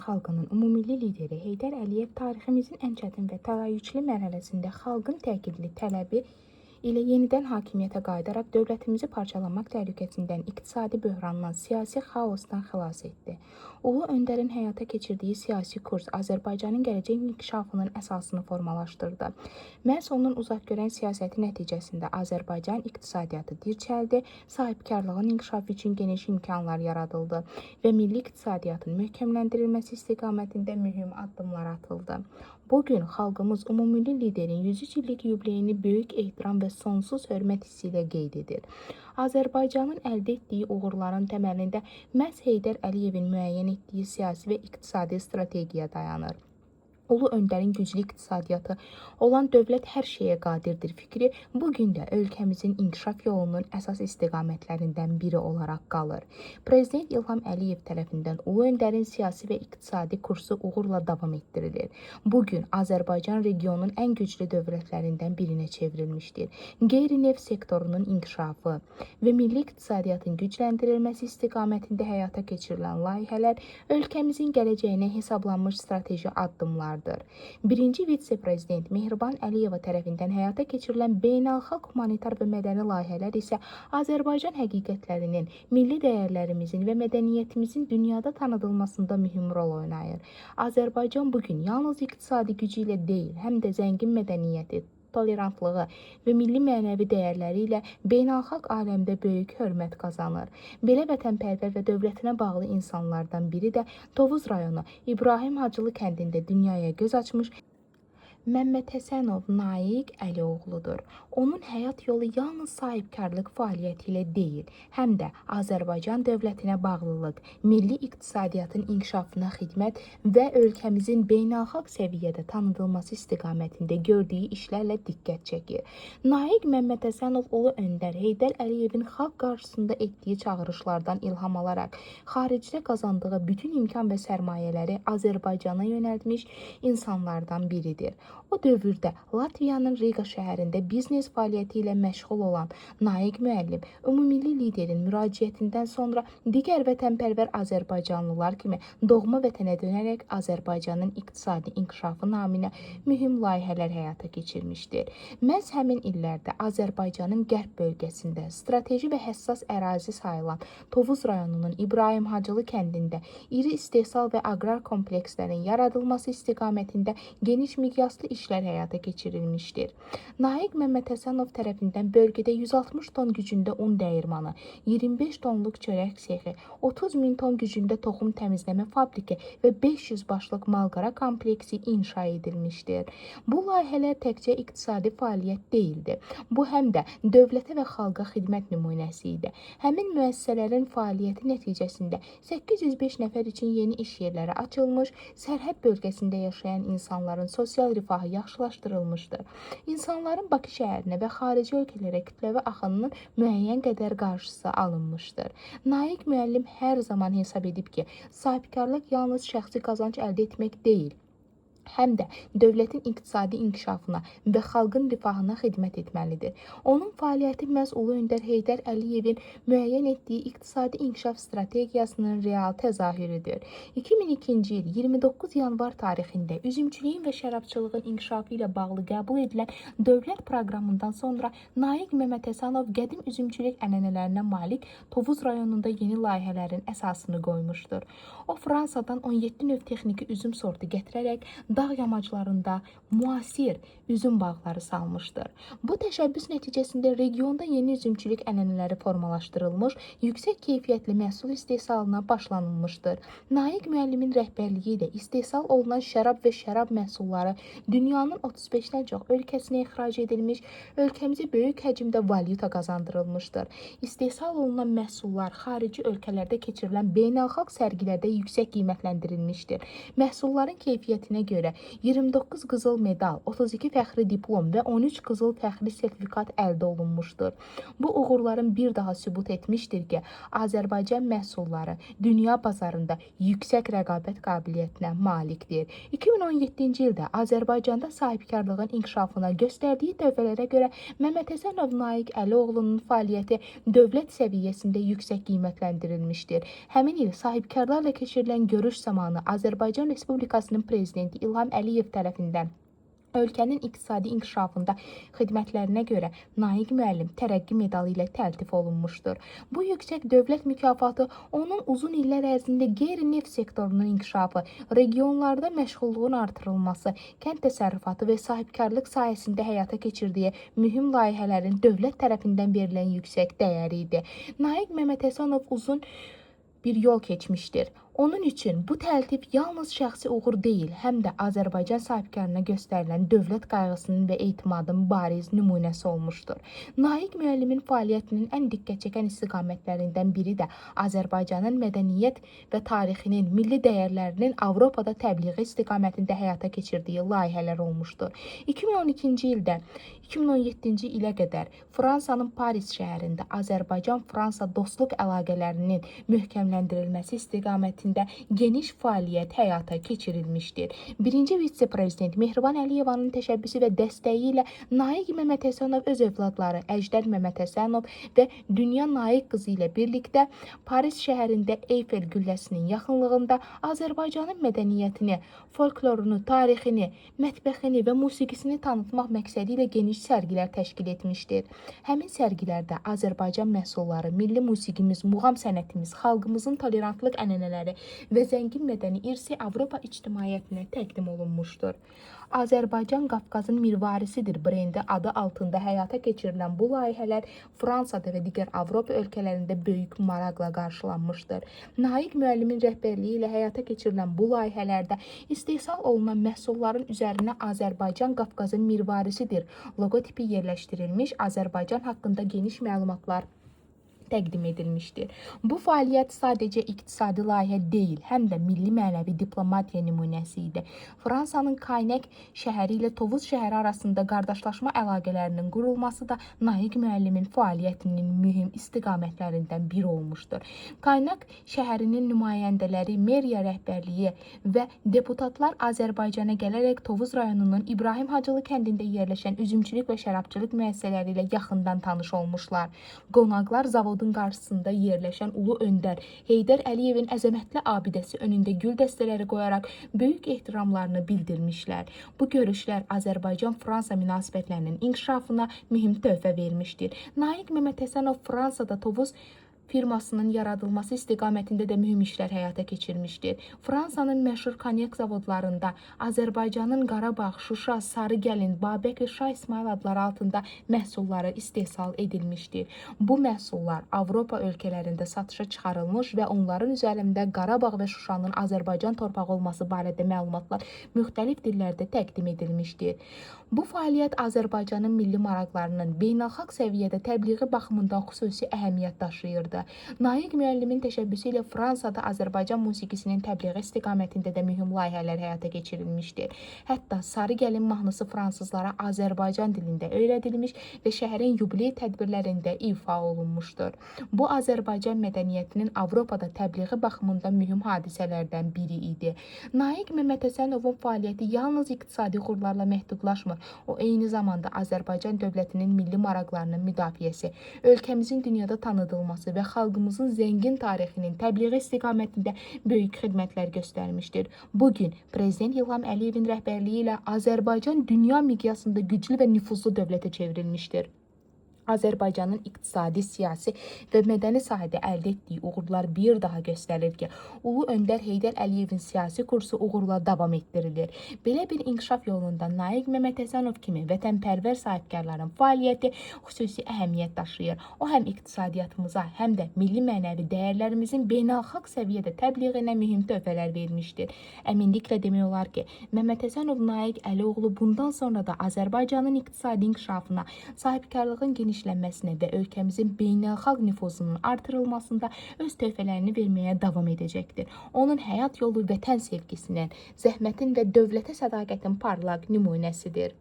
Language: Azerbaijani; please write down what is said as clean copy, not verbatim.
xalqının ümummilli lideri Heydər Əliyev tariximizin ən çətin və təvəyyüclü mərhələsində xalqın təkidli tələbi ilə yenidən hakimiyyətə qayıdaraq dövlətimizi parçalamaq təhlükəsindən, iqtisadi böhrandan, siyasi xaosdan xilas etdi. Ulu Öndərin həyata keçirdiyi siyasi kurs Azərbaycanın gələcək inkişafının əsasını formalaşdırdı. Məhz onun uzaqgörən siyasəti nəticəsində Azərbaycan iqtisadiyyatı dirçəldi, sahibkarlığın inkişafı üçün geniş imkanlar yaradıldı və milli iqtisadiyyatın möhkəmləndirilməsi istiqamətində mühüm addımlar atıldı. Bugün xalqımız ümummilli liderin 103 illik yubileyini böyük ehtiram və sonsuz hörmət hissi ilə qeyd edir. Azərbaycanın əldə etdiyi uğurların təməlində məhz Heydər Əliyevin müəyyən etdiyi siyasi və iqtisadi strategiya dayanır. Ulu Öndərin güclü iqtisadiyyatı olan dövlət hər şeyə qadirdir fikri bugün də ölkəmizin inkişaf yolunun əsas istiqamətlərindən biri olaraq qalır. Prezident İlham Əliyev tərəfindən Ulu Öndərin siyasi və iqtisadi kursu uğurla davam etdirilir. Bugün Azərbaycan regionun ən güclü dövlətlərindən birinə çevrilmişdir. Qeyri-neft sektorunun inkişafı və milli iqtisadiyyatın gücləndirilməsi istiqamətində həyata keçirilən layihələr ölkəmizin gələcəyinə hesablanmış strateji addımlardır. Birinci vitse-prezident Mehriban Əliyeva tərəfindən həyata keçirilən beynəlxalq humanitar və mədəni layihələr isə Azərbaycan həqiqətlərinin, milli dəyərlərimizin və mədəniyyətimizin dünyada tanıdılmasında mühüm rol oynayır. Azərbaycan bugün yalnız iqtisadi gücü ilə deyil, həm də zəngin mədəniyyəti, tolerantlığı və milli mənəvi dəyərləri ilə beynəlxalq aləmdə böyük hörmət qazanır. Belə vətənpərvər və dövlətinə bağlı insanlardan biri də Tovuz rayonu İbrahim Hacılı kəndində dünyaya göz açmış Məmmədhəsənov Naiq Əlioğludur. Onun həyat yolu yalnız sahibkarlıq fəaliyyəti ilə deyil, həm də Azərbaycan dövlətinə bağlılıq, milli iqtisadiyyatın inkişafına xidmət və ölkəmizin beynəlxalq səviyyədə tanıdılması istiqamətində gördüyü işlərlə diqqət çəkir. Naiq Məmmədhəsənov Ulu Öndər Heydər Əliyevin xalq qarşısında etdiyi çağırışlardan ilham alaraq, xaricdə qazandığı bütün imkan və sərmayələri Azərbaycana yönəltmiş insanlardan biridir. O dövrdə Latviyanın Riga şəhərində biznes fəaliyyəti ilə məşğul olan Naiq müəllim, ümummilli liderin müraciətindən sonra digər vətənpərvər azərbaycanlılar kimi doğma vətənə dönərək Azərbaycanın iqtisadi inkişafı naminə mühüm layihələr həyata keçirmişdir. Məhz həmin illərdə Azərbaycanın qərb bölgəsində strateji və həssas ərazi sayılan Tovuz rayonunun İbrahim Hacılı kəndində iri istehsal və aqrar komplekslərin yaradılması istiqamətində geniş miqyaslı işlər həyata keçirilmişdir. Naiq Məmmədhəsənov tərəfindən bölgədə 160 ton gücündə un dəyirmanı, 25 tonluq çörək sexi, 30 min ton gücündə toxum təmizləmə fabriki və 500 başlıq malqara kompleksi inşa edilmişdir. Bu layihələr təkcə iqtisadi fəaliyyət deyildi. Bu həm də dövlətə və xalqa xidmət nümunəsi idi. Həmin müəssisələrin fəaliyyəti nəticəsində 805 nəfər üçün yeni iş yerləri açılmış, sərhəd bölgəsində yaşayan insanların sosial rifahı yaxşılaşdırılmışdır. İnsanların Bakı şəhərinə və xarici ölkələrə kütləvi axınının müəyyən qədər qarşısı alınmışdır. Naiq müəllim hər zaman hesab edib ki, sahibkarlıq yalnız şəxsi qazanc əldə etmək deyil, həm də dövlətin iqtisadi inkişafına və xalqın rifahına xidmət etməlidir. Onun fəaliyyəti məhz Ulu Öndər Heydər Əliyevin müəyyən etdiyi iqtisadi inkişaf strategiyasının real təzahürüdür. 2002-ci il 29 yanvar tarixində üzümçülüyün və şərabçılığın inkişafı ilə bağlı qəbul edilən dövlət proqramından sonra Naiq Məmmədhəsənov qədim üzümçülük ənənələrinə malik Tovuz rayonunda yeni layihələrin əsasını qoymuşdur. O, Fransadan 17 növ texniki üzüm sortu gətirərək dağ yamaclarında müasir üzüm bağları salmışdır. Bu təşəbbüs nəticəsində regionda yeni üzümçülük ənənələri formalaşdırılmış, yüksək keyfiyyətli məhsul istehsalına başlanılmışdır. Naiq müəllimin rəhbərliyi ilə istehsal olunan şərab və şərab məhsulları dünyanın 35-dən çox ölkəsinə ixrac edilmiş, ölkəmizə böyük həcmdə valyuta qazandırılmışdır. İstehsal olunan məhsullar xarici ölkələrdə keçirilən beynəlxalq sərgilərdə yüksək qiymətləndirilmişdir. Məhsulların keyfiyyətinə görə görə 29 qızıl medal, 32 fəxri diplom və 13 qızıl fəxri sertifikat əldə olunmuşdur. Bu uğurların bir daha sübut etmişdir ki, Azərbaycan məhsulları dünya bazarında yüksək rəqabət qabiliyyətinə malikdir. 2017-ci ildə Azərbaycanda sahibkarlığın inkişafına göstərdiyi töhfələrə görə Məmməd Həsənov Naiq Əlioğlunun fəaliyyəti dövlət səviyyəsində yüksək qiymətləndirilmişdir. Həmin il sahibkarlarla keçirilən görüş zamanı Azərbaycan Respublikasının prezidenti İlham Əliyev tərəfindən ölkənin iqtisadi inkişafında xidmətlərinə görə Naiq müəllim tərəqqi medalı ilə təltif olunmuşdur. Bu yüksək dövlət mükafatı onun uzun illər ərzində qeyri-neft sektorunun inkişafı, regionlarda məşğulluğun artırılması, kənd təsərrüfatı və sahibkarlıq sahəsində həyata keçirdiyi mühüm layihələrin dövlət tərəfindən verilən yüksək dəyəri idi. Naiq Məmməd Həsənov uzun bir yol keçmişdir. Onun üçün bu təltif yalnız şəxsi uğur deyil, həm də Azərbaycan sahibkarına göstərilən dövlət qayğısının və etimadının bariz nümunəsi olmuşdur. Naiq müəllimin fəaliyyətinin ən diqqət çəkən istiqamətlərindən biri də Azərbaycanın mədəniyyət və tarixinin, milli dəyərlərinin Avropada təbliği istiqamətində həyata keçirdiyi layihələr olmuşdur. 2012-ci ildə 2017-ci ilə qədər Fransanın Paris şəhərində Azərbaycan-Fransa dostluq əlaqələrinin möhkəmləndirilməsi istiqamətində geniş fəaliyyət həyata keçirilmişdir. Birinci vitse-prezident Mehriban Əliyevanın təşəbbüsü və dəstəyi ilə Naiq Məmməd Həsənov öz övladları Əjdər Məmməd Həsənov və Dünya Naiq qızı ilə birlikdə Paris şəhərində Eyfel qülləsinin yaxınlığında Azərbaycanın mədəniyyətini, folklorunu, tarixini, mətbəxini və musiqisini tanıtmaq məqsədi ilə geniş sərgilər təşkil etmişdir. Həmin sərgilərdə Azərbaycan məhsulları, milli musiqimiz, muğam sənətimiz, xalqımızın tolerantlıq ənənələri və zəngin mədəni irsi Avropa ictimaiyyətinə təqdim olunmuşdur. Azərbaycan Qafqazın mirvarisidir brendi adı altında həyata keçirilən bu layihələr Fransada və digər Avropa ölkələrində böyük maraqla qarşılanmışdır. Naiq müəllimin rəhbərliyi ilə həyata keçirilən bu layihələrdə istehsal olunan məhsulların üzərinə Azərbaycan Qafqazın mirvarisidir loqotipi yerləşdirilmiş, Azərbaycan haqqında geniş məlumatlar təqdim edilmişdir. Bu fəaliyyət sadəcə iqtisadi layihə deyil, həm də milli mənəvi diplomatiya nümunəsi idi. Fransanın Kaynak şəhəri ilə Tovuz şəhəri arasında qardaşlaşma əlaqələrinin qurulması da Naiq müəllimin fəaliyyətinin mühüm istiqamətlərindən biri olmuşdur. Kaynak şəhərinin nümayəndələri, meriya rəhbərliyi və deputatlar Azərbaycana gələrək Tovuz rayonunun İbrahim Hacılı kəndində yerləşən üzümçülük və şərabçılıq müəssisələri ilə yaxından tanış olmuşlar. Qonaqlar zavodun qarşısında yerləşən Ulu Öndər Heydər Əliyevin əzəmətli abidəsi önündə gül dəstələri qoyaraq böyük ehtiramlarını bildirmişlər. Bu görüşlər Azərbaycan-Fransa münasibətlərinin inkişafına mühüm töhfə vermişdir. Naiq Məmməd Həsənov Fransada Tovuz firmasının yaradılması istiqamətində də mühüm işlər həyata keçirmişdir. Fransanın məşhur konyak zavodlarında Azərbaycanın Qarabağ, Şuşa, Sarıgəlin, Babək və Şah İsmayıl adları altında məhsulları istehsal edilmişdir. Bu məhsullar Avropa ölkələrində satışa çıxarılmış və onların üzərində Qarabağ və Şuşanın Azərbaycan torpağı olması barədə məlumatlar müxtəlif dillərdə təqdim edilmişdir. Bu fəaliyyət Azərbaycanın milli maraqlarının beynəlxalq səviyyədə təbliği baxımından xüsusi əhəmiyyət daşıyırdı. Naiq müəllimin təşəbbüsü ilə Fransada Azərbaycan musiqisinin təbliği istiqamətində də mühüm layihələr həyata keçirilmişdir. Hətta Sarıgəlin mahnısı fransızlara Azərbaycan dilində öyrədilmiş və şəhərin yubiley tədbirlərində ifa olunmuşdur. Bu Azərbaycan mədəniyyətinin Avropada təbliği baxımından mühüm hadisələrdən biri idi. Naiq Məmməd Həsənovun fəaliyyəti yalnız iqtisadi uğurlarla məhdudlaşmır. O eyni zamanda Azərbaycan dövlətinin milli maraqlarının müdafiəsi, ölkəmizin dünyada tanıdılması və xalqımızın zəngin tarixinin təbliği istiqamətində böyük xidmətlər göstərmişdir. Bugün Prezident İlham Əliyevin rəhbərliyi ilə Azərbaycan dünya miqyasında güclü və nüfuzlu dövlətə çevrilmişdir. Azərbaycanın iqtisadi, siyasi və mədəni sahədə əldə etdiyi uğurlar bir daha göstərir ki, Ulu Öndər Heydər Əliyevin siyasi kursu uğurla davam etdirilir. Belə bir inkişaf yolunda Naiq Məmməd Həsənov kimi vətənpərvər sahibkarların fəaliyyəti xüsusi əhəmiyyət daşıyır. O həm iqtisadiyyatımıza, həm də milli mənəvi dəyərlərimizin beynəlxalq səviyyədə təbliğinə mühüm töhfələr vermişdir. Əminliklə demək olar ki, Məmməd Həsənov Naiq Əlioğlu bundan sonra da Azərbaycanın iqtisadi inkişafına, sahibkarlığın geniş genişlənməsinə və ölkəmizin beynəlxalq nüfuzunun artırılmasında öz töhfələrini verməyə davam edəcəkdir. Onun həyat yolu vətən sevgisinin, zəhmətin və dövlətə sədaqətin parlaq nümunəsidir.